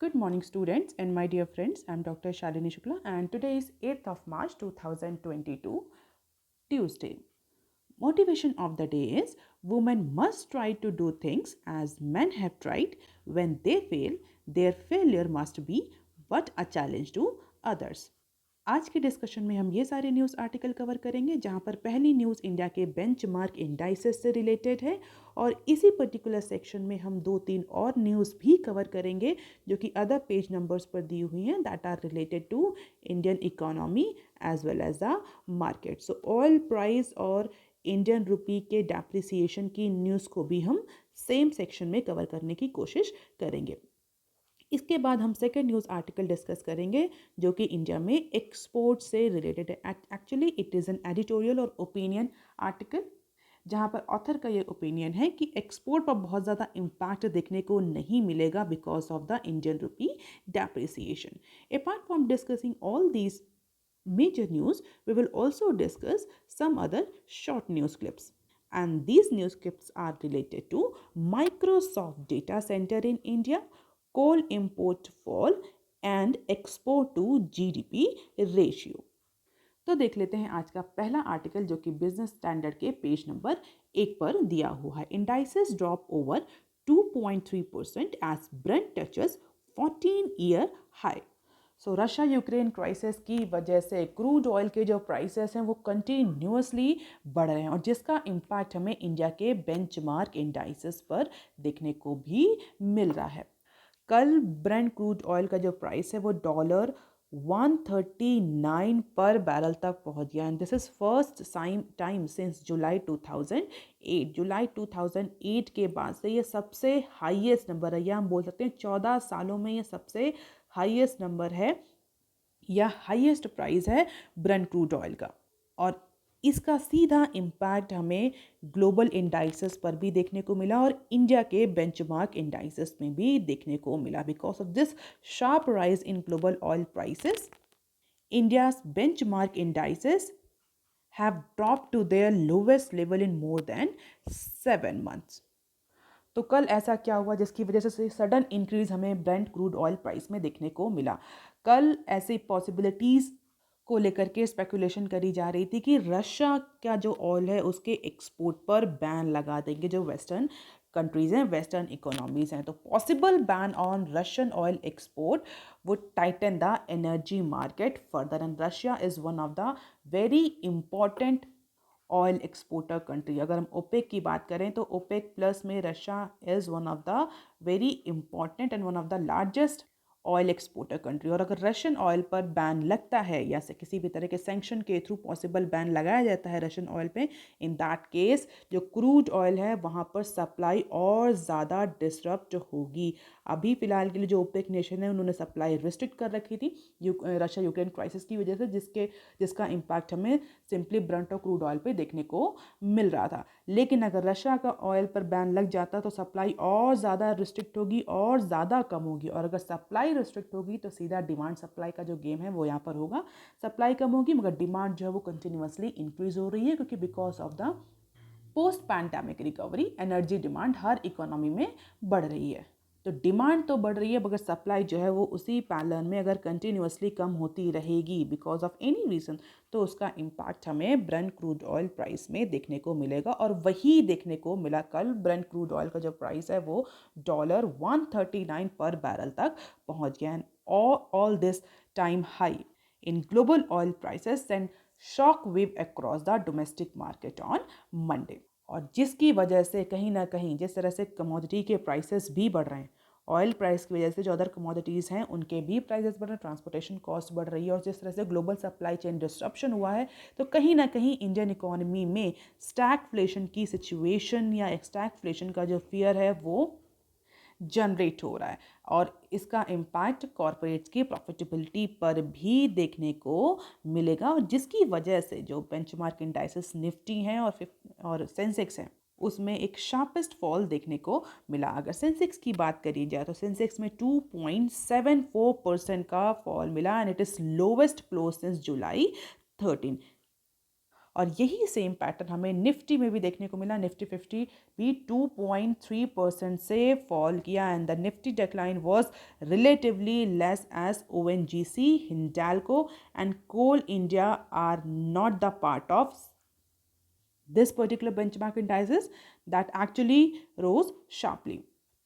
Good morning, students and my dear friends. I'm Dr. Shalini Shukla, and today is 8th of March 2022, Tuesday. Motivation of the day is women must try to do things as men have tried. When they fail, their failure must be but a challenge to others. आज के discussion में हम ये सारे news article cover करेंगे जहाँ पर पहली न्यूज़ इंडिया के बेंचमार्क इंडाइसेस से रिलेटेड है और इसी पर्टिकुलर सेक्शन में हम दो तीन और न्यूज़ भी कवर करेंगे जो कि अदर पेज नंबर्स पर दी हुई हैं that are related to Indian economy as well as the market. So oil price और इंडियन रुपी के डेप्रिसिएशन की न्यूज़ को भी हम सेम सेक्शन में कवर करने की कोशिश करेंगे. इसके बाद हम सेकेंड न्यूज़ आर्टिकल डिस्कस करेंगे जो कि इंडिया में एक्सपोर्ट से रिलेटेड है. Actually it is an editorial और ओपिनियन आर्टिकल जहाँ पर ऑथर का ये ओपिनियन है कि एक्सपोर्ट पर बहुत ज़्यादा इम्पैक्ट देखने को नहीं मिलेगा because of the Indian rupee depreciation. Apart from discussing all these major news, we will also discuss some other short news clips. And these news clips are related to Microsoft data center in India, coal import fall, and export to GDP ratio. तो देख लेते हैं आज का पहला article जो कि business standard के पेज नंबर 1 पर दिया हुआ है. Indices drop over 2.3% as brent touches 14-year high. So Russia Ukraine crisis की वजह से क्रूड ऑयल के जो प्राइसेस हैं वो कंटिन्यूसली बढ़ रहे हैं और जिसका इम्पैक्ट हमें इंडिया के बेंचमार्क इंडाइसेस पर देखने को भी मिल रहा है. कल ब्रेंट क्रूड ऑयल का जो प्राइस है वो $139 पर बैरल तक पहुंच गया and this is first time since जुलाई 2008. जुलाई 2008 के बाद से ये सबसे हाईएस्ट नंबर है या हम बोल सकते हैं 14 सालों में ये सबसे हाईएस्ट नंबर है या हाईएस्ट प्राइस है ब्रेंट क्रूड ऑयल का. और इसका सीधा इम्पैक्ट हमें ग्लोबल इंडाइसेस पर भी देखने को मिला और इंडिया के बेंचमार्क इंडाइसेस में भी देखने को मिला. Because of this sharp rise in global oil prices, India's benchmark indices have dropped to their lowest level in more than 7 months. तो कल ऐसा क्या हुआ जिसकी वजह से सडन इंक्रीज हमें ब्रेंट क्रूड ऑयल प्राइस में देखने को मिला. कल ऐसी पॉसिबिलिटीज़ को लेकर के स्पेकुलेशन करी जा रही थी कि रशिया का जो ऑयल है उसके एक्सपोर्ट पर बैन लगा देंगे जो वेस्टर्न कंट्रीज़ हैं, वेस्टर्न इकोनॉमीज़ हैं. तो possible ban on Russian oil export would tighten the energy market further and Russia is one of the very important oil exporter country. अगर हम ओपेक की बात करें तो ओपेक प्लस में Russia is one of the very important and one of the largest oil exporter country. और अगर Russian oil पर बैन लगता है या से किसी भी तरह के सैंक्शन के थ्रू पॉसिबल बैन लगाया जाता है रशियन ऑयल पे, इन दैट केस जो क्रूड ऑयल है वहाँ पर सप्लाई और ज़्यादा डिसरप्ट होगी. अभी फ़िलहाल के लिए जो ओपेक नेशन है उन्होंने सप्लाई रिस्ट्रिक्ट कर रखी थी रशिया यूक्रेन क्राइसिस की वजह से जिसका इम्पैक्ट हमें सिंपली ब्रंट और क्रूड ऑयल पे देखने को मिल रहा था. लेकिन अगर रशिया का ऑयल पर बैन लग जाता तो सप्लाई और ज़्यादा रिस्ट्रिक्ट होगी और ज़्यादा कम होगी और अगर सप्लाई रिस्ट्रिक्ट होगी तो सीधा डिमांड सप्लाई का जो गेम है वो यहाँ पर होगा. सप्लाई कम होगी मगर डिमांड जो है वो कंटिन्यूसली इंक्रीज हो रही है क्योंकि because of the post pandemic recovery energy demand her economy में बढ़ रही है. तो डिमांड तो बढ़ रही है मगर सप्लाई जो है वो उसी पैटर्न में अगर कंटिन्यूसली कम होती रहेगी बिकॉज ऑफ एनी रीज़न तो उसका इम्पैक्ट हमें ब्रेंट क्रूड ऑयल प्राइस में देखने को मिलेगा. और वही देखने को मिला कल. ब्रेंट क्रूड ऑयल का जो प्राइस है वो $139 पर बैरल तक पहुंच गया. And all this time high in global oil prices sent shock wave across the domestic market on Monday. और जिसकी वजह से कहीं ना कहीं जिस तरह से कमोडिटी के प्राइसेस भी बढ़ रहे हैं, ऑयल प्राइस की वजह से जो अदर कमोडिटीज़ हैं उनके भी प्राइसेस बढ़ रहे हैं, ट्रांसपोर्टेशन कॉस्ट बढ़ रही है और जिस तरह से ग्लोबल सप्लाई चेन डिस्ट्रप्शन हुआ है तो कहीं ना कहीं इंडियन इकोनॉमी में स्टैगफ्लेशन की सिचुएशन या स्टैगफ्लेशन का जो फियर है वो जनरेट हो रहा है. और इसका इम्पैक्ट कॉरपोरेट्स की प्रॉफिटेबिलिटी पर भी देखने को मिलेगा और जिसकी वजह से जो बेंचमार्क इंडाइसेस निफ्टी हैं और सेंसेक्स हैं उसमें एक शार्पेस्ट फॉल देखने को मिला. अगर सेंसेक्स की बात करी जाए तो सेंसेक्स में 2.74% का फॉल मिला and it is lowest close since जुलाई 13. और यही सेम पैटर्न हमें निफ्टी में भी देखने को मिला। निफ्टी 50 भी 2.3% से फॉल किया and the Nifty decline was relatively less as ONGC, Hindalco and Coal India are not the part of this particular benchmark indices that actually rose sharply.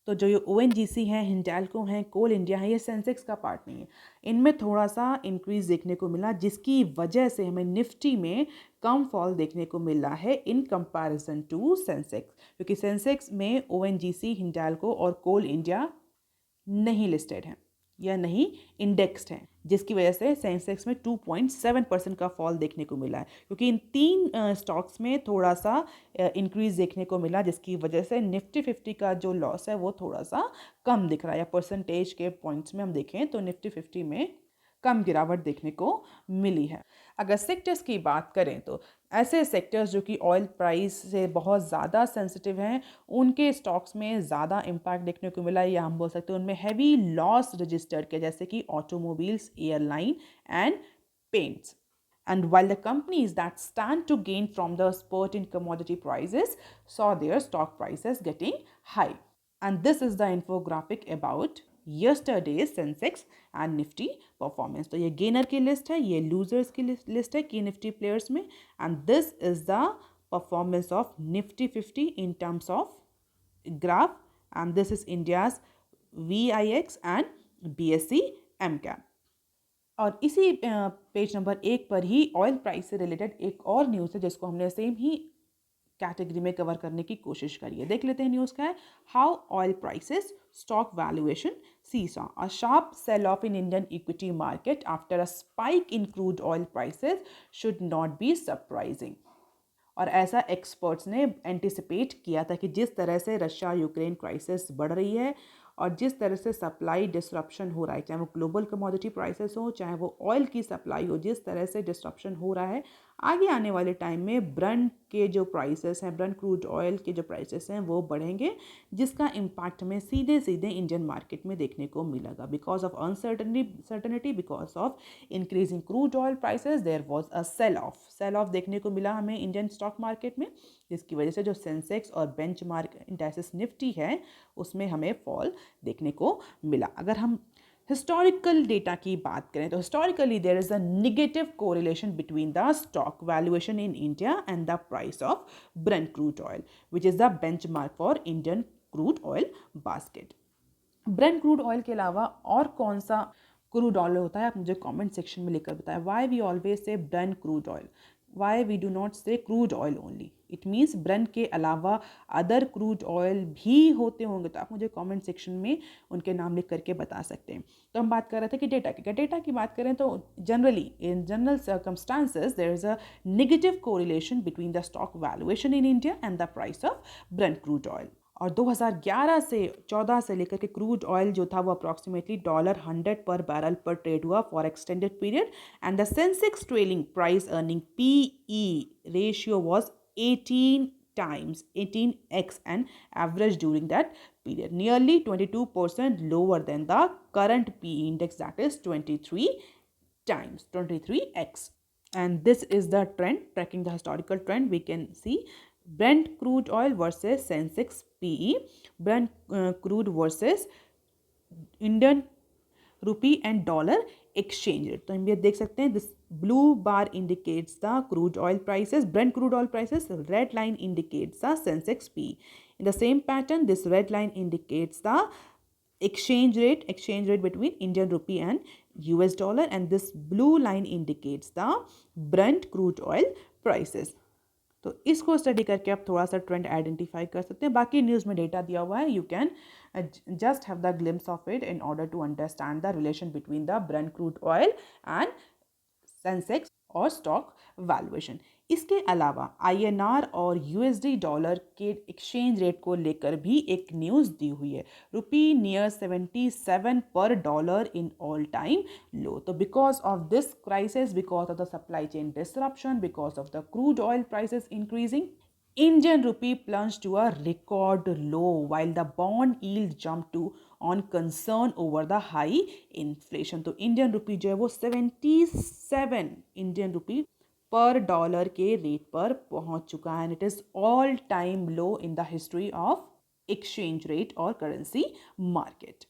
तो जो ये ONGC हैं, हिंडाल्को हैं, कोल इंडिया है, ये सेंसेक्स का पार्ट नहीं है। इनमें थोड़ा सा इंक्रीज देखने को मिला जिसकी वजह से हमें निफ्टी में कम फॉल देखने को मिला है इन कंपैरिजन टू सेंसेक्स, क्योंकि सेंसेक्स में ONGC, हिंडाल्को और कोल इंडिया नहीं लिस्टेड हैं या नहीं इंडेक्स्ड हैं, जिसकी वजह से सेंसेक्स में 2.7% का फॉल देखने को मिला है, क्योंकि इन तीन स्टॉक्स में थोड़ा सा इंक्रीज देखने को मिला, जिसकी वजह से निफ्टी 50 का जो लॉस है वो थोड़ा सा कम दिख रहा है, या परसेंटेज के पॉइंट्स में हम देखें तो निफ्टी 50 में कम गिरावट देखने को मिली है। अगर सेक्टर्स की बात करें तो ऐसे सेक्टर्स जो कि ऑयल प्राइस से बहुत ज़्यादा सेंसिटिव हैं, उनके स्टॉक्स में ज़्यादा इम्पैक्ट देखने को मिला, या हम बोल सकते हैं उनमें हैवी लॉस रजिस्टर्ड किया, जैसे कि automobiles, airline and paints. And while the companies that stand to gain from the spurt in commodity prices saw their stock prices getting high. And this is the infographic about yesterday's Sensex and Nifty performance. तो ये gainer की list है, ये losers की list है की Nifty players में, and this is the performance of Nifty 50 in terms of graph, and this is India's VIX and BSE MCAP. और इसी पेज नंबर 1 पर ही ऑयल प्राइस से रिलेटेड एक और न्यूज़ है जिसको हमने सेम ही कैटेगरी में कवर करने की कोशिश करी है। देख लेते हैं न्यूज़ का है। How oil prices stock valuation seesaw, a sharp sell off in Indian equity market after a spike in crude oil prices should not be surprising. और ऐसा एक्सपर्ट्स ने एंटिसिपेट किया था कि जिस तरह से रशिया यूक्रेन क्राइसिस बढ़ रही है और जिस तरह से सप्लाई डिसरप्शन हो रहा है, चाहे वो ग्लोबल कमोडिटी प्राइसेस हो, चाहे वो ऑयल की सप्लाई हो, जिस तरह से डिसरप्शन हो रहा है, आगे आने वाले टाइम में ब्रंट के जो प्राइसेस हैं, ब्रंट क्रूड ऑयल के जो प्राइसेस हैं वो बढ़ेंगे, जिसका इम्पैक्ट हमें सीधे सीधे इंडियन मार्केट में देखने को मिलेगा। Because of uncertainty, because of increasing crude oil prices, there was a sell off देखने को मिला हमें इंडियन स्टॉक मार्केट में, जिसकी वजह से जो सेंसेक्स और बेंचमार्क इंडेक्स निफ्टी है उसमें हमें फॉल देखने को मिला। अगर हम हिस्टोरिकल डेटा की बात करें तो historically there is a negative correlation between the stock valuation in India and the price of brent crude oil, which is the benchmark for Indian crude oil basket. Brent crude oil के अलावा और कौन सा crude oil होता है, आप मुझे comment section में लिखकर बताएं। Why we always say Brent crude oil, why we do not say crude oil only? It means Brent के अलावा अदर क्रूड ऑयल भी होते होंगे, तो आप मुझे कमेंट सेक्शन में उनके नाम लिख करके बता सकते हैं। तो हम बात कर रहे थे कि डेटा की बात करें तो generally in general circumstances there is a negative correlation between the stock valuation in India and the price of brent crude oil. और 2011 से 14 से लेकर के क्रूड ऑयल जो था वो अप्रॉक्सीमेटली $100 पर बैरल पर ट्रेड हुआ for extended period, and the Sensex trailing price earning PE ratio was 18x and average during that period, nearly 22% lower than the current PE index, that is 23x. And this is the trend, tracking the historical trend. We can see Brent crude oil versus Sensex PE, Brent crude versus Indian rupee and dollar exchange rate. तो हम ये देख सकते हैं, this blue bar indicates the crude oil prices, Brent crude oil prices, red line indicates the Sensex PE. In the same pattern, this red line indicates the exchange rate between Indian rupee and US dollar, and this blue line indicates the Brent crude oil prices. तो इसको study करके आप थोड़ा सा trend identify कर सकते हैं। बाकी न्यूज़ में डेटा दिया हुआ है, you can just have the glimpse of it in order to understand the relation between the brent crude oil and Sensex और स्टॉक वैल्यूएशन। इसके अलावा INR और USD डॉलर के एक्सचेंज रेट को लेकर भी एक न्यूज़ दी हुई है। रुपी नियर 77 पर डॉलर इन ऑल टाइम लो। तो because of this crisis, because of the supply chain disruption, because of the crude oil prices increasing, Indian rupee plunged to a record low while the bond yield jumped to on concern over the high inflation. तो Indian rupee जो है वो 77 Indian rupee पर dollar के rate पर पहुंच चुका है and it is all time low in the history of exchange rate और करेंसी मार्केट।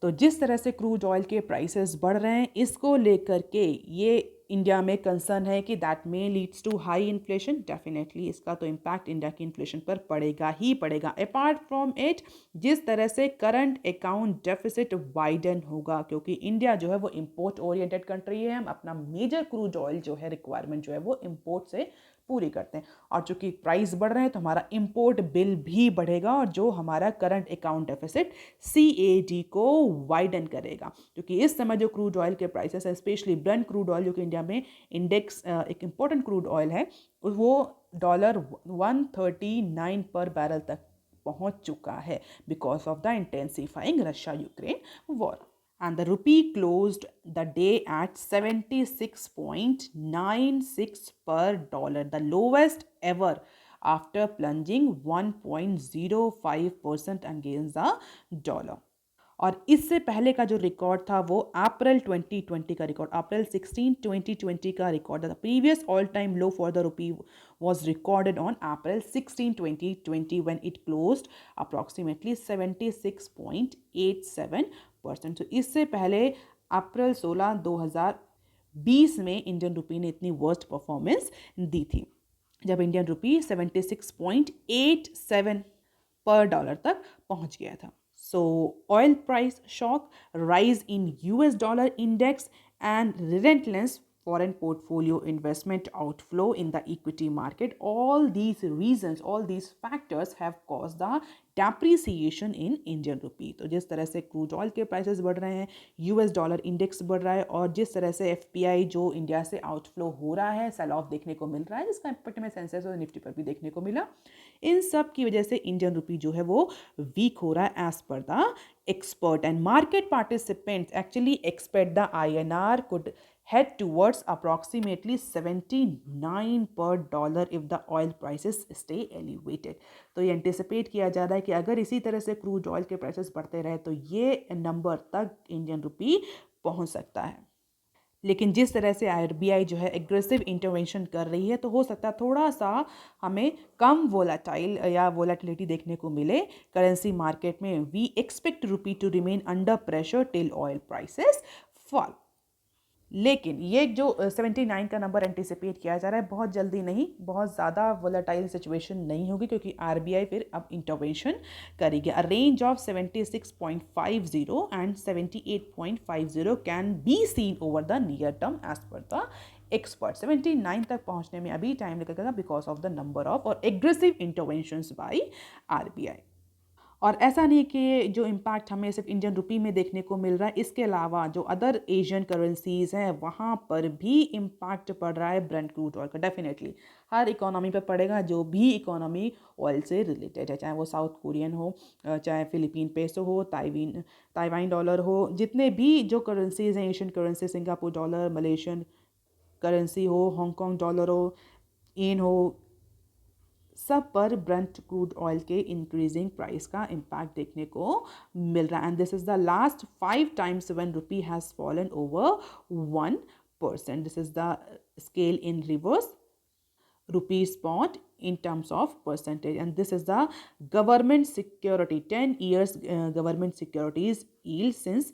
तो जिस तरह से क्रूड ऑयल के प्राइसेस बढ़ रहे हैं, इसको लेकर के ये इंडिया में कंसर्न है कि that may leads to high inflation. Definitely इसका तो इम्पैक्ट इंडिया की इन्फ्लेशन पर पड़ेगा ही पड़ेगा। अपार्ट फ्रॉम इट, जिस तरह से करंट अकाउंट डेफिसिट वाइडन होगा, क्योंकि इंडिया जो है वो इम्पोर्ट ओरिएंटेड कंट्री है, हम अपना मेजर क्रूड ऑयल जो है रिक्वायरमेंट जो है वो इम्पोर्ट से पूरी करते हैं, और चूंकि प्राइस बढ़ रहे हैं तो हमारा इंपोर्ट बिल भी बढ़ेगा, और जो हमारा करंट अकाउंट डेफिसिट CAD को वाइडन करेगा। क्योंकि इस समय जो क्रूड ऑयल के प्राइसेस है, स्पेशली ब्रेंट क्रूड ऑयल जो कि इंडिया में इंडेक्स एक इम्पोर्टेंट क्रूड ऑयल है, वो $139 पर बैरल तक पहुंच चुका है because of the intensifying Russia Ukraine war. And the rupee closed the day at 76.96 per dollar, the lowest ever after plunging 1.05% against the dollar. और इससे पहले का जो रिकॉर्ड था वो अप्रैल 2020 का रिकॉर्ड, अप्रैल 16 2020 का रिकॉर्ड था। Previous all time low for the rupee was recorded on April 16 2020 when it closed approximately 76.87%। तो इससे पहले अप्रैल 16 2020 में इंडियन रुपी ने इतनी वर्स्ट परफॉर्मेंस दी थी, जब इंडियन रुपी 76.87 पर डॉलर तक पहुंच गया था। So oil price shock, rise in US dollar index, and relentless foreign portfolio investment outflow in the equity market, all these reasons, all these factors have caused the depreciation in Indian rupee। तो जिस तरह से crude oil के prices बढ़ रहे हैं, US dollar index बढ़ रहा है, और जिस तरह से FPI जो इंडिया से आउटफ्लो हो रहा है, सेल ऑफ देखने को मिल रहा है, जिसका इम्पैक्ट में सेंसेक्स और निफ्टी पर भी देखने को मिला, इन सब की वजह से इंडियन रुपी जो है वो वीक हो रहा है as per the expert. And market participants actually expect the INR could head towards approximately 79 per dollar if the oil prices stay elevated। तो ये एंटिसिपेट किया जा रहा है कि अगर इसी तरह से क्रूड ऑयल के प्राइसेस बढ़ते रहे तो ये नंबर तक इंडियन रुपी पहुंच सकता है। लेकिन जिस तरह से RBI जो है एग्रेसिव इंटरवेंशन कर रही है, तो हो सकता है थोड़ा सा हमें कम वोलाटाइल या वोलाटिलिटी देखने को मिले करेंसी मार्केट में। We expect rupee to remain under pressure till oil prices fall. लेकिन ये जो 79 का नंबर एंटिसिपेट किया जा रहा है, बहुत जल्दी नहीं, बहुत ज़्यादा वोलेटाइल सिचुएशन नहीं होगी, क्योंकि RBI फिर अब इंटरवेंशन करेगी। A range of 76.50 and 78.50 can be seen over the near term as per the expert. 79 तक पहुंचने में अभी टाइम लगेगा because of the number of और एग्रेसिव इंटरवेंशंस बाय RBI। और ऐसा नहीं कि जो इम्पैक्ट हमें सिर्फ इंडियन रुपी में देखने को मिल रहा है, इसके अलावा जो अदर एशियन करेंसीज हैं वहाँ पर भी इम्पैक्ट पड़ रहा है ब्रेंट क्रूड ऑयल का। डेफिनेटली हर इकोनॉमी पर पड़ेगा जो भी इकोनॉमी ऑयल से रिलेटेड है, चाहे वो साउथ कोरियन हो, चाहे फिलीपीन पेसो हो, ताइवान डॉलर हो, जितने भी जो करेंसीज हैं Asian currency, Singapore dollar, Malaysian currency हो, हांगकॉन्ग डॉलर हो, येन हो, सब पर ब्रेंट क्रूड ऑयल के इंक्रीजिंग प्राइस का इम्पैक्ट देखने को मिल रहा है। And this is the last 5 times when rupee has fallen over 1%। This is the scale in reverse, rupee spot in terms of percentage, and this is the government security 10 years government securities yield since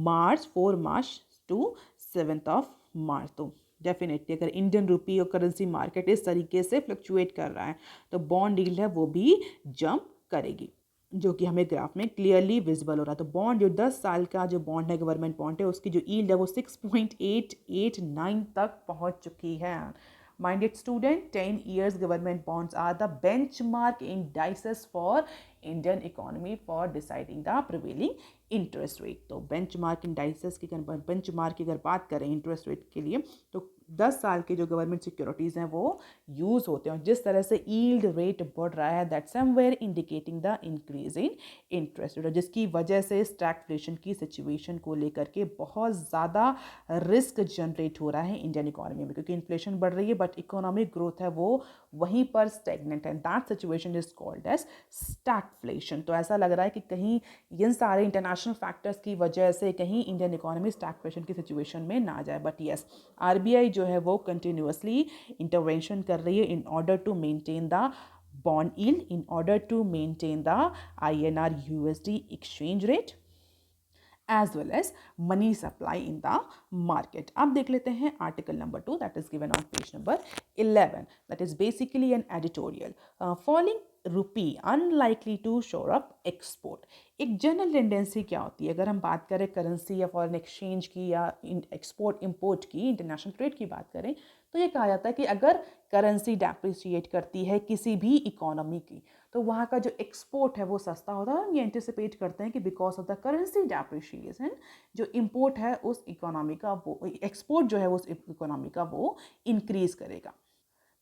March 4 March to 7th of March। तो definitely अगर Indian rupee और currency market इस तरीके से fluctuate कर रहा है तो बॉन्ड यील्ड है वो भी जंप करेगी, जो कि हमें ग्राफ में क्लियरली विजिबल हो रहा है। तो बॉन्ड जो 10 साल का जो बॉन्ड है, गवर्नमेंट बॉन्ड है, उसकी जो यील्ड है वो 6.889 तक पहुंच चुकी है। Minded student, 10 years government bonds are the benchmark indices for Indian economy for deciding the prevailing interest rate। तो benchmark indices की benchmark की अगर बात करें इंटरेस्ट रेट के लिए, तो 10 साल के जो गवर्नमेंट सिक्योरिटीज़ हैं वो यूज़ होते हैं। जिस तरह से यील्ड रेट बढ़ रहा है, that somewhere indicating the increase in interest rate, जिसकी वजह से स्टैगफ्लेशन की सिचुएशन को लेकर के बहुत ज़्यादा रिस्क जनरेट हो रहा है इंडियन इकोनॉमी में, क्योंकि इन्फ्लेशन बढ़ रही है बट इकोनॉमिक ग्रोथ है वो वहीं पर स्टेगनेंट है। That situation is called as stagflation. तो ऐसा लग रहा है कि कहीं इन सारे इंटरनेशनल फैक्टर्स की वजह से कहीं इंडियन इकोनॉमी स्टैगफ्लेशन की सिचुएशन में ना जाए। बट येस, RBI जो है वो कंटिन्यूसली इंटरवेंशन कर रही है in order to maintain the bond yield, in order to maintain the INR USD exchange rate as well as money supply in the market. अब देख लेते हैं article number 2 that is given on page number 11. That is basically an editorial. Falling rupee unlikely to shore up export. एक general tendency क्या होती है, अगर हम बात करें करेंसी या फॉरेन एक्सचेंज की या एक्सपोर्ट इंपोर्ट की, इंटरनेशनल ट्रेड की बात करें, तो ये कहा जाता है कि अगर करेंसी डेप्रिसिएट करती है किसी भी इकोनॉमी की, तो वहाँ का जो एक्सपोर्ट है वो सस्ता होता है। ये एंटिसिपेट करते हैं कि because of the currency depreciation जो इंपोर्ट है उस इकोनॉमी का, वो एक्सपोर्ट जो है उस इकोनॉमी का वो इंक्रीज करेगा।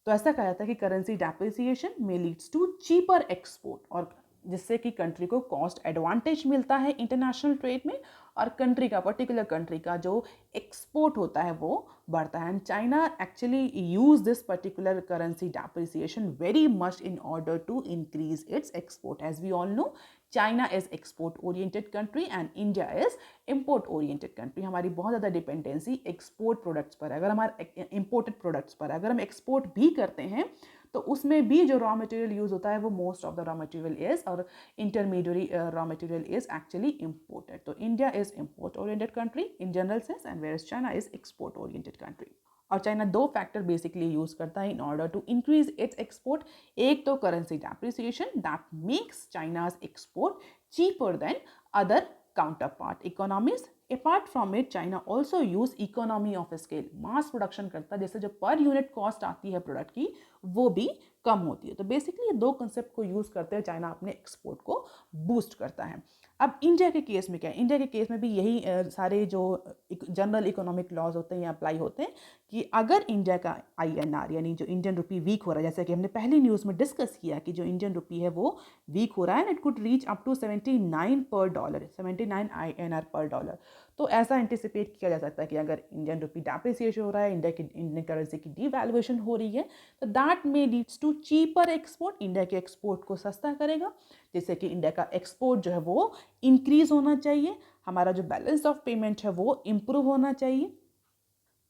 तो ऐसा कहा जाता है कि करेंसी डेप्रिसिएशन में लीड्स टू चीपर एक्सपोर्ट, और जिससे कि कंट्री को कॉस्ट एडवांटेज मिलता है इंटरनेशनल ट्रेड में, और कंट्री का, पर्टिकुलर कंट्री का जो एक्सपोर्ट होता है वो बढ़ता है। And China actually use this particular currency depreciation very much in order to increase its export. As we all know, China is export oriented country and India is import oriented country. हमारी बहुत ज़्यादा dependency export products पर है। अगर हमारे imported products पर, अगर हम एक्सपोर्ट भी करते हैं तो उसमें भी जो रॉ मटेरियल यूज़ होता है वो most of the raw material is, और intermediate raw material is actually imported. तो India is import oriented country in general sense and where is China is export oriented country. और China दो factor basically use करता है in order to increase its export. एक तो currency depreciation that makes China's export cheaper than other counterpart economies. Apart from it, China also use economy of scale, mass production करता है, जैसे जो per unit cost आती है product की वो भी कम होती है। तो बेसिकली ये दो कंसेप्ट को यूज़ करते हैं चाइना अपने एक्सपोर्ट को बूस्ट करता है। अब इंडिया के केस में क्या है, इंडिया के केस में भी यही सारे जो जनरल इकोनॉमिक लॉज होते हैं ये अप्लाई होते हैं कि अगर इंडिया का INR यानी जो इंडियन रुपी वीक हो रहा है, जैसे कि हमने पहली न्यूज़ में डिस्कस किया कि जो इंडियन रुपी है वो वीक हो रहा है, and it could reach up to 79 per dollar, 79 INR पर डॉलर। तो ऐसा एंटिसिपेट किया जा सकता है कि अगर इंडियन रुपी डेप्रिसिएशन हो रहा है, इंडियन करेंसी की डिवैल्यूएशन हो रही है, तो that may leads to cheaper export. India के एक्सपोर्ट को सस्ता करेगा, जिससे कि इंडिया का एक्सपोर्ट जो है वो इंक्रीज होना चाहिए, हमारा जो बैलेंस ऑफ पेमेंट है वो इम्प्रूव होना चाहिए।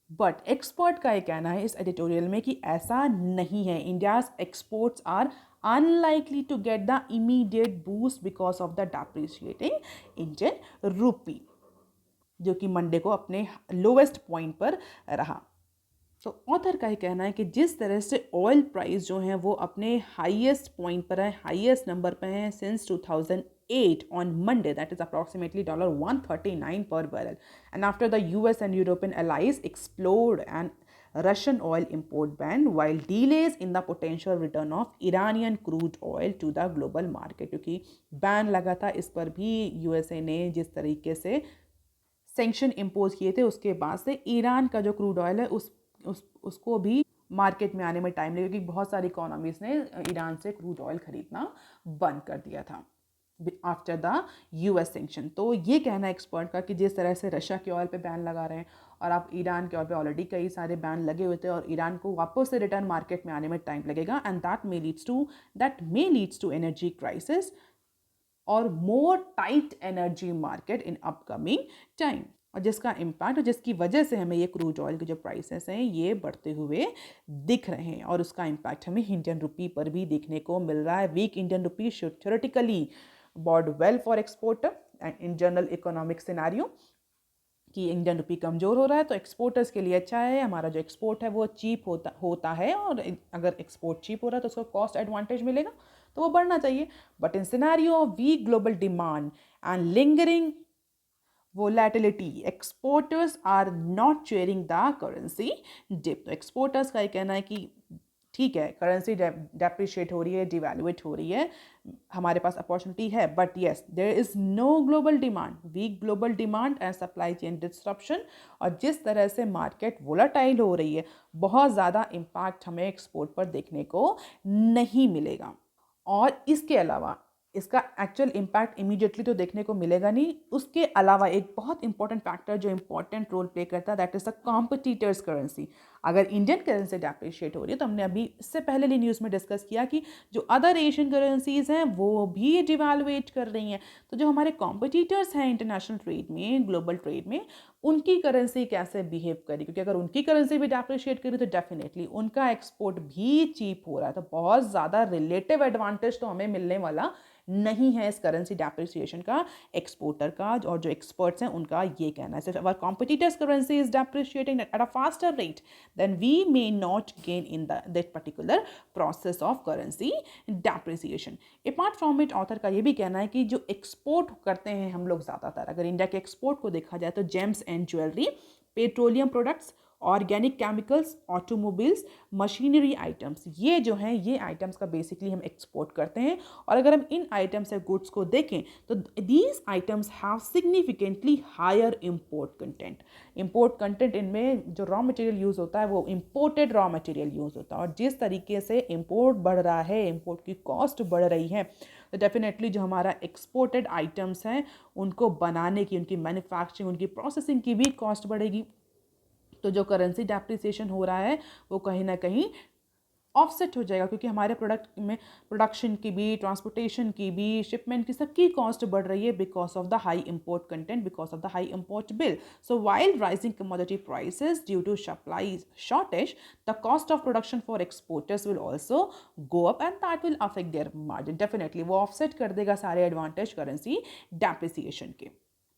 बट एक्सपर्ट का ये कहना है इस एडिटोरियल में कि ऐसा नहीं है। India's exports are unlikely to get the immediate boost because of the depreciating Indian rupee, जो कि मंडे को अपने लोवेस्ट पॉइंट पर रहा। तो ऑथर का ये कहना है कि जिस तरह से ऑयल प्राइस जो हैं वो अपने हाईएस्ट पॉइंट पर है, हाईएस्ट नंबर पे हैं since 2008 on Monday, that is approximately $139 per barrel, and after the US and European allies explored and Russian oil import ban, while delays in the potential return of Iranian crude oil to the global market, क्योंकि ban लगा था इस पर भी USA ने, जिस तरीके से सेंक्शन इम्पोज किए थे उसके बाद से ईरान का जो क्रूड ऑयल है उसको भी मार्केट में आने में टाइम लगेगा, क्योंकि बहुत सारी इकोनॉमीज ने ईरान से क्रूड ऑयल खरीदना बंद कर दिया था आफ्टर द US सेंक्शन। तो ये कहना है एक्सपर्ट का कि जिस तरह से रशिया के ऑयल पे बैन लगा रहे हैं और आप ईरान के ऑयल पे ऑलरेडी कई सारे बैन लगे हुए थे, और ईरान को वापस से रिटर्न मार्केट में आने में टाइम लगेगा, and that may leads to energy crisis और more tight energy market in upcoming time, और जिसका इम्पैक्ट, जिसकी वजह से हमें ये क्रूड ऑयल के जो प्राइसेस हैं ये बढ़ते हुए दिख रहे हैं, और उसका इम्पैक्ट हमें इंडियन रुपी पर भी देखने को मिल रहा है। Weak Indian rupee should theoretically bode well for exporter and in general economic scenario, कि इंडियन रुपी कमज़ोर हो रहा है तो एक्सपोर्टर्स के लिए अच्छा है, हमारा जो एक्सपोर्ट है वो चीप होता है, और अगर एक्सपोर्ट चीप हो रहा है तो उसको कॉस्ट एडवांटेज मिलेगा तो वो बढ़ना चाहिए। But in scenario of weak global demand and lingering volatility, exporters are not sharing the currency dip. तो एक्सपोर्टर्स का ये कहना है कि ठीक है, करेंसी डेप्रिशिएट हो रही है, डिवैल्यूएट हो रही है, हमारे पास अपॉर्चुनिटी है, but yes there is no global demand, weak global demand and supply chain disruption, और जिस तरह से मार्केट वोलाटाइल हो रही है बहुत ज़्यादा इम्पैक्ट हमें एक्सपोर्ट पर देखने को नहीं मिलेगा। और इसके अलावा इसका एक्चुअल इम्पैक्ट इमीडिएटली तो देखने को मिलेगा नहीं, उसके अलावा एक बहुत इंपॉर्टेंट फैक्टर जो इंपॉर्टेंट रोल प्ले करता है that is the competitors currency. अगर इंडियन करेंसी डेप्रिशिएट हो रही है तो हमने अभी इससे पहले ही न्यूज़ में डिस्कस किया कि जो अदर एशियन करेंसीज हैं वो भी डिवैल्यूएट कर रही हैं। तो जो हमारे कॉम्पिटिटर्स हैं इंटरनेशनल ट्रेड में, ग्लोबल ट्रेड में, उनकी करेंसी कैसे बिहेव करी, क्योंकि अगर उनकी करेंसी भी डेप्रिशिएट करी तो डेफिनेटली उनका एक्सपोर्ट भी चीप हो रहा है। तो बहुत ज़्यादा रिलेटिव एडवांटेज तो हमें मिलने वाला नहीं है इस करेंसी डेप्रिसिएशन का, एक्सपोर्टर का और जो एक्सपर्ट्स हैं उनका ये कहना है। सिर्फ our competitors currency is depreciating at a faster rate than we may not gain in that particular process of currency depreciation. Apart from it author का ये भी कहना है कि जो एक्सपोर्ट करते हैं हम लोग ज़्यादातर, अगर इंडिया के एक्सपोर्ट को देखा जाए तो James and jewellery, petroleum products, organic chemicals, automobiles, machinery items, ये जो हैं ये आइटम्स का बेसिकली हम एक्सपोर्ट करते हैं। और अगर हम इन आइटम्स या गुड्स को देखें तो these items have significantly higher import content. Import content इनमें जो रॉ मटेरियल यूज़ होता है वो इम्पोर्टेड रॉ मटेरियल यूज़ होता है, और जिस तरीके से इम्पोर्ट बढ़ रहा है, इम्पोर्ट की कॉस्ट बढ़ रही है, तो डेफिनेटली जो हमारा एक्सपोर्टेड आइटम्स हैं उनको बनाने की, उनकी मैन्युफैक्चरिंग, उनकी प्रोसेसिंग की भी कॉस्ट बढ़ेगी। तो जो करेंसी डेप्रिसिएशन हो रहा है वो कहीं ना कहीं ऑफसेट हो जाएगा, क्योंकि हमारे प्रोडक्ट में प्रोडक्शन की भी, ट्रांसपोर्टेशन की भी, शिपमेंट की, सबकी कॉस्ट बढ़ रही है because of the high import content, because of the high import bill. So while rising commodity prices due to supply shortage, the cost of production for exporters will also go up and that will affect their margin. Definitely वो offset कर देगा सारे advantage currency depreciation के,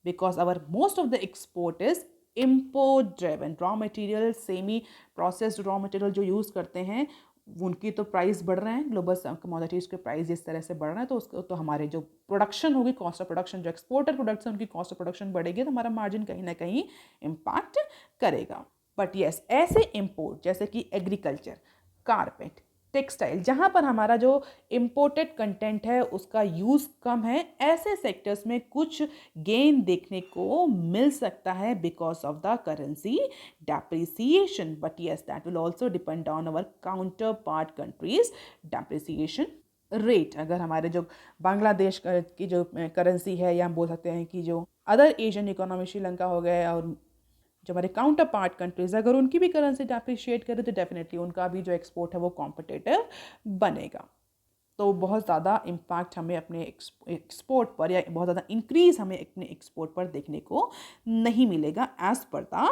because our most of the export is import driven. Raw material, semi processed raw material जो use करते हैं उनकी तो प्राइस बढ़ रहे हैं, ग्लोबल कमोडिटीज़ के प्राइस जिस तरह से बढ़ रहे हैं, तो उसको तो हमारे जो प्रोडक्शन होगी, कॉस्ट ऑफ प्रोडक्शन, जो एक्सपोर्टर प्रोडक्ट्स हैं उनकी कॉस्ट ऑफ प्रोडक्शन बढ़ेगी तो हमारा मार्जिन कहीं ना कहीं इम्पैक्ट करेगा। बट येस, ऐसे इम्पोर्ट जैसे कि एग्रीकल्चर, कारपेट, टेक्सटाइल, जहाँ पर हमारा जो इम्पोर्टेड कंटेंट है उसका यूज़ कम है, ऐसे सेक्टर्स में कुछ गेन देखने को मिल सकता है because of the currency depreciation. But yes, that will also depend on our counter part countries depreciation rate. अगर हमारे जो बांग्लादेश की जो करेंसी है, या हम बोल सकते हैं कि जो अदर एशियन इकोनॉमी, श्रीलंका हो गए, और जो हमारे काउंटर पार्ट कंट्रीज, अगर उनकी भी करेंसी डेप्रिशिएट करे तो डेफिनेटली उनका भी जो एक्सपोर्ट है वो कॉम्पिटिटिव बनेगा। तो बहुत ज़्यादा इम्पैक्ट हमें अपने एक्सपोर्ट पर, या बहुत ज़्यादा इंक्रीज हमें अपने एक्सपोर्ट पर देखने को नहीं मिलेगा as per the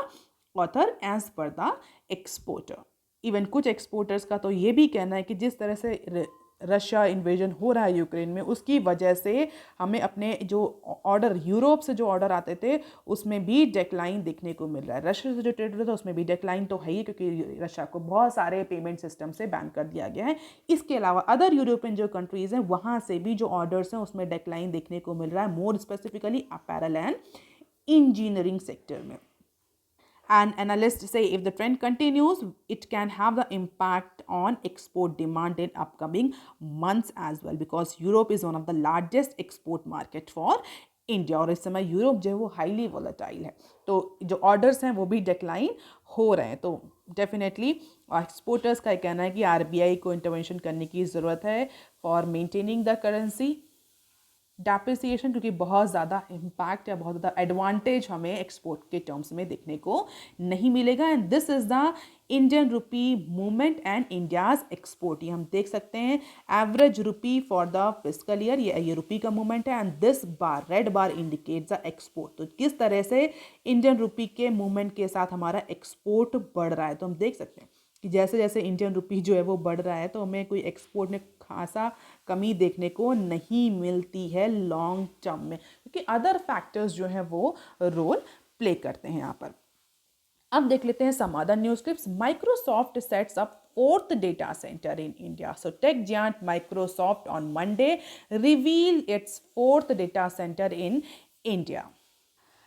author, as per the exporter. Even कुछ एक्सपोर्टर्स का तो ये भी कहना है कि जिस तरह से रशिया इन्वेजन हो रहा है यूक्रेन में, उसकी वजह से हमें अपने जो ऑर्डर, यूरोप से जो ऑर्डर आते थे उसमें भी डेक्लाइन देखने को मिल रहा है। रशिया से जो ट्रेड होता था उसमें भी डेक्लाइन तो है ही, क्योंकि रशिया को बहुत सारे पेमेंट सिस्टम से बैन कर दिया गया है। इसके अलावा अदर यूरोपियन जो कंट्रीज़ हैं वहाँ से भी जो ऑर्डर्स हैं उसमें डेक्लाइन देखने को मिल रहा है, more specifically apparel and engineering sector में। And analysts say if the trend continues, it can have the impact on export demand in upcoming months as well, because Europe is one of the largest export market for India, और इस समय Europe जो है वो highly volatile है, तो जो orders हैं वो भी डिक्लाइन हो रहे हैं। तो डेफिनेटली एक्सपोर्टर्स का कहना है कि आरबीआई को इंटरवेंशन करने की ज़रूरत है for maintaining the currency depreciation, क्योंकि बहुत ज़्यादा इम्पैक्ट या बहुत ज़्यादा एडवांटेज हमें एक्सपोर्ट के टर्म्स में देखने को नहीं मिलेगा। And this is the Indian rupee movement and India's export. ये हम देख सकते हैं average rupee for the fiscal year, ये रुपी का मूवमेंट है, and this bar, red bar indicates the export. तो किस तरह से इंडियन रुपी के मूवमेंट के साथ हमारा एक्सपोर्ट बढ़ रहा है, तो हम देख सकते हैं कि जैसे जैसे इंडियन रुपी जो है वो बढ़ रहा है तो हमें कोई एक्सपोर्ट में खासा कमी देखने को नहीं मिलती है लॉन्ग टर्म में, क्योंकि अदर फैक्टर्स जो हैं वो रोल प्ले करते हैं यहाँ पर। अब देख लेते हैं some other news clips. Microsoft sets up fourth data centre in India. So tech giant Microsoft on Monday reveal its fourth data centre in India.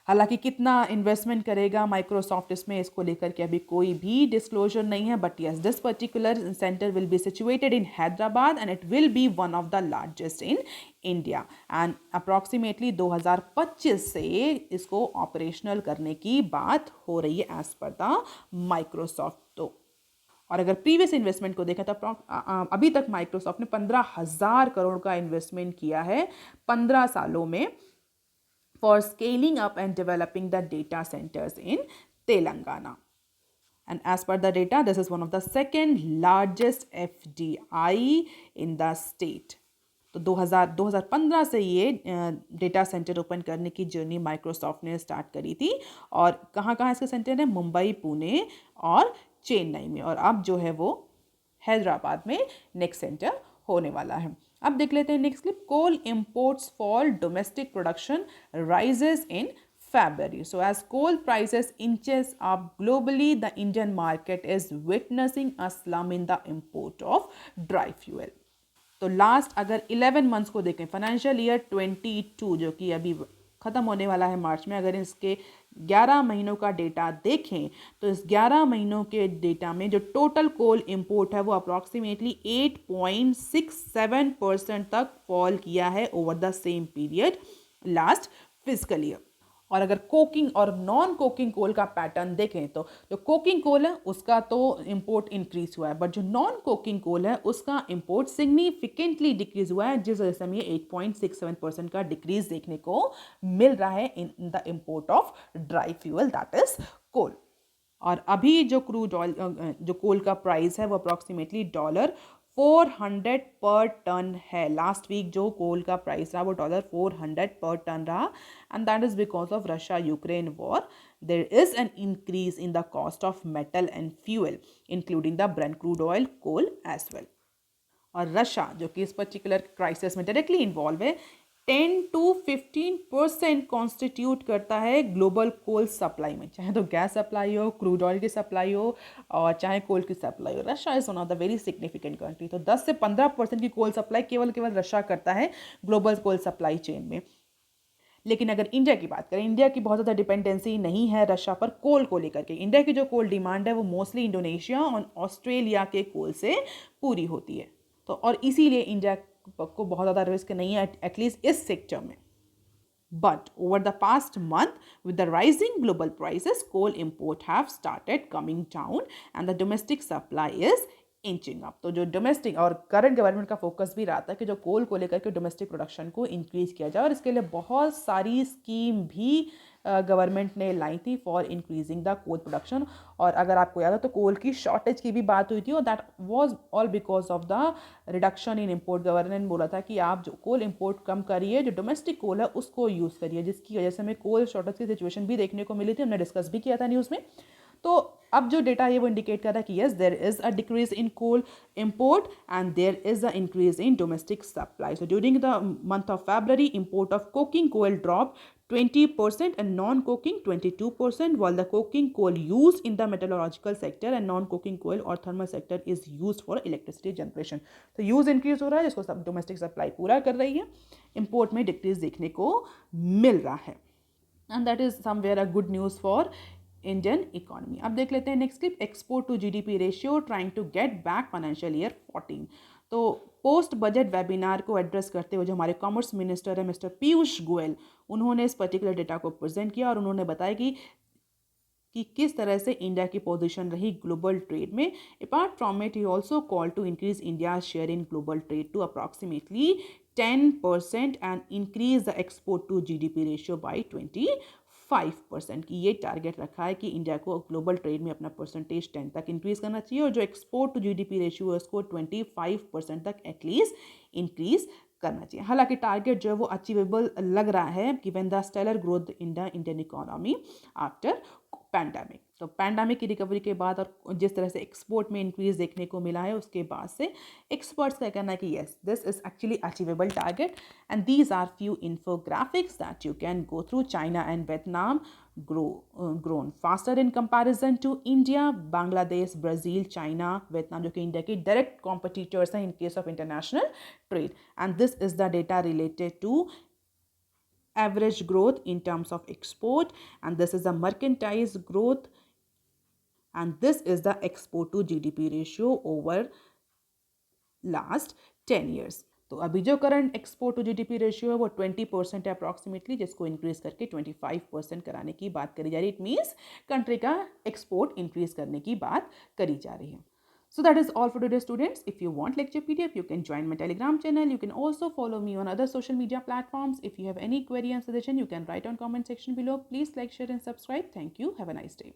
हालांकि कितना इन्वेस्टमेंट करेगा माइक्रोसॉफ्ट इसमें, इसको लेकर के अभी कोई भी डिस्क्लोजर नहीं है, but yes, this particular centre will be situated in Hyderabad and it will be one of the largest in India, and approximately 2025 से इसको ऑपरेशनल करने की बात हो रही है एज पर द माइक्रोसॉफ्ट। तो और अगर प्रीवियस इन्वेस्टमेंट को देखें तो अभी तक माइक्रोसॉफ्ट ने 15,000 करोड़ का इन्वेस्टमेंट किया है 15 सालों में for scaling up and developing the data centers in Telangana. And as per the data, this is one of the second largest FDI in the state. तो 2015 से ये डेटा सेंटर ओपन करने की जर्नी माइक्रोसॉफ्ट ने start करी थी। और कहाँ कहाँ इसके सेंटर है? मुंबई, पुणे और चेन्नई में। और अब जो है वो हैदराबाद में नेक्स्ट सेंटर होने वाला है। अब देख लेते हैं next clip. Coal imports fall, domestic production rises in February. So as coal prices inches up globally, the Indian market is witnessing a slump in the import of dry fuel. तो last अगर 11 months को देखें, financial year 22 जो कि अभी ख़त्म होने वाला है मार्च में, अगर इसके 11 महीनों का डेटा देखें तो इस 11 महीनों के डेटा में जो टोटल कोल इंपोर्ट है वो अप्रॉक्सीमेटली 8.67% तक फॉल किया है over the same period last physical year. और अगर कोकिंग और नॉन कोकिंग कोल का पैटर्न देखें तो जो कोकिंग कोल है उसका तो इंपोर्ट इंक्रीज हुआ है, बट जो नॉन कोकिंग कोल है उसका इंपोर्ट सिग्निफिकेंटली डिक्रीज हुआ है, जिस वजह से हमें 8.67% का डिक्रीज देखने को मिल रहा है in the import of dry fuel, that is coal. और अभी जो क्रूड ऑयल जो कोल का प्राइस है वो अप्रॉक्सीमेटली $400 पर टन है। लास्ट वीक जो कोल का प्राइस रहा वो $400 पर टन रहा, and that is because of Russia Ukraine war. There is an increase in the cost of metal and fuel including the brent crude oil, coal as well. और Russia जो कि इस पर्टिकुलर क्राइसिस में directly involved है, 10 to 15% constitute करता है global coal supply में, चाहे तो गैस सप्लाई हो, क्रूड ऑयल की सप्लाई हो और चाहे कोल की सप्लाई हो। Russia is one of the very significant country. तो 10 से 15% की कोल सप्लाई केवल रशिया करता है ग्लोबल कोल सप्लाई चेन में। लेकिन अगर इंडिया की बात करें, इंडिया की बहुत ज़्यादा डिपेंडेंसी नहीं है रशिया पर कोल को लेकर के। इंडिया की जो कोल डिमांड है वो मोस्टली इंडोनेशिया और ऑस्ट्रेलिया के कोल से पूरी होती है। तो और इसीलिए इंडिया को बहुत ज़्यादा रिस्क नहीं है एटलीस्ट इस सेक्टर में। But over the past month, with the rising global prices, coal import have started coming down and the domestic supply is inching up. तो जो डोमेस्टिक और करंट गवर्नमेंट का फोकस भी रहा था कि जो कोल को लेकर के डोमेस्टिक प्रोडक्शन को इंक्रीज किया जाए, और इसके लिए बहुत सारी स्कीम भी गवर्नमेंट ने लाई थी for increasing the coal production. और अगर आपको याद हो तो कोल की शॉर्टेज की भी बात हुई थी, और that was all because of the reduction in import. Government ने बोला था कि आप जो कोल इम्पोर्ट कम करिए, जो डोमेस्टिक कोल है उसको यूज़ करिए, जिसकी वजह से हमें कोल शॉर्टेज की सिचुएशन भी देखने को मिली थी, हमने डिस्कस भी किया था न्यूज़ में। तो अब जो डेटा है वो इंडिकेट कर रहा है कि yes there is a decrease in coal import and there is a increase in domestic supply. So during the month of February, import of coking coal dropped 20% and non-coking 22%, while the coking coal used in the metallurgical sector and non-coking coal or thermal sector is used for electricity generation. तो use increase हो रहा है जिसको सब domestic supply पूरा कर रही है, इंपोर्ट में डिक्रीज देखने को मिल रहा है, and that is somewhere a good news for Indian economy. अब देख लेते हैं next clip. Export to GDP ratio trying to get back financial year 14। तो पोस्ट बजट वेबिनार को एड्रेस करते हुए जो हमारे कॉमर्स मिनिस्टर है मिस्टर पीयूष गोयल, उन्होंने इस पर्टिकुलर डेटा को प्रेजेंट किया और उन्होंने बताया कि किस तरह से इंडिया की पोजीशन रही ग्लोबल ट्रेड में। Apart from it he also call to increase India share in global trade to approximately 10% and increase the export to GDP ratio by 25% की ये टारगेट रखा है कि इंडिया को ग्लोबल ट्रेड में अपना परसेंटेज 10 तक इंक्रीज करना चाहिए, और जो एक्सपोर्ट टू जीडीपी रेशियो है उसको 25% तक एटलीस्ट इंक्रीज करना चाहिए। हालांकि टारगेट जो है वो अचीवेबल लग रहा है given the stellar growth in the Indian economy after pandemic. तो पैंडेमिक की रिकवरी के बाद और जिस तरह से एक्सपोर्ट में इंक्रीज देखने को मिला है उसके बाद से एक्सपर्ट्स का कहना है कि yes this is actually achievable target, and these are few infographics that you can go through. China and Vietnam grown faster in comparison to India, Bangladesh, Brazil, China, Vietnam जो कि इंडिया की direct competitors हैं in case of international trade, and this is the data related to average growth in terms of export, and this is the mercantile growth, and this is the export to GDP ratio over last 10 years. तो अभी जो current export to GDP ratio है वो 20% है approximately, जिसको increase करके 25% कराने की बात करी जा रही है। इट मीन्स कंट्री का एक्सपोर्ट इंक्रीज करने की बात करी जा रही है। So that is all for today, students. If you want lecture PDF, you can join my Telegram channel. You can also follow me on other social media platforms. If you have any query and suggestion, you can write on comment section below. Please like, share and subscribe. Thank you. Have a nice day.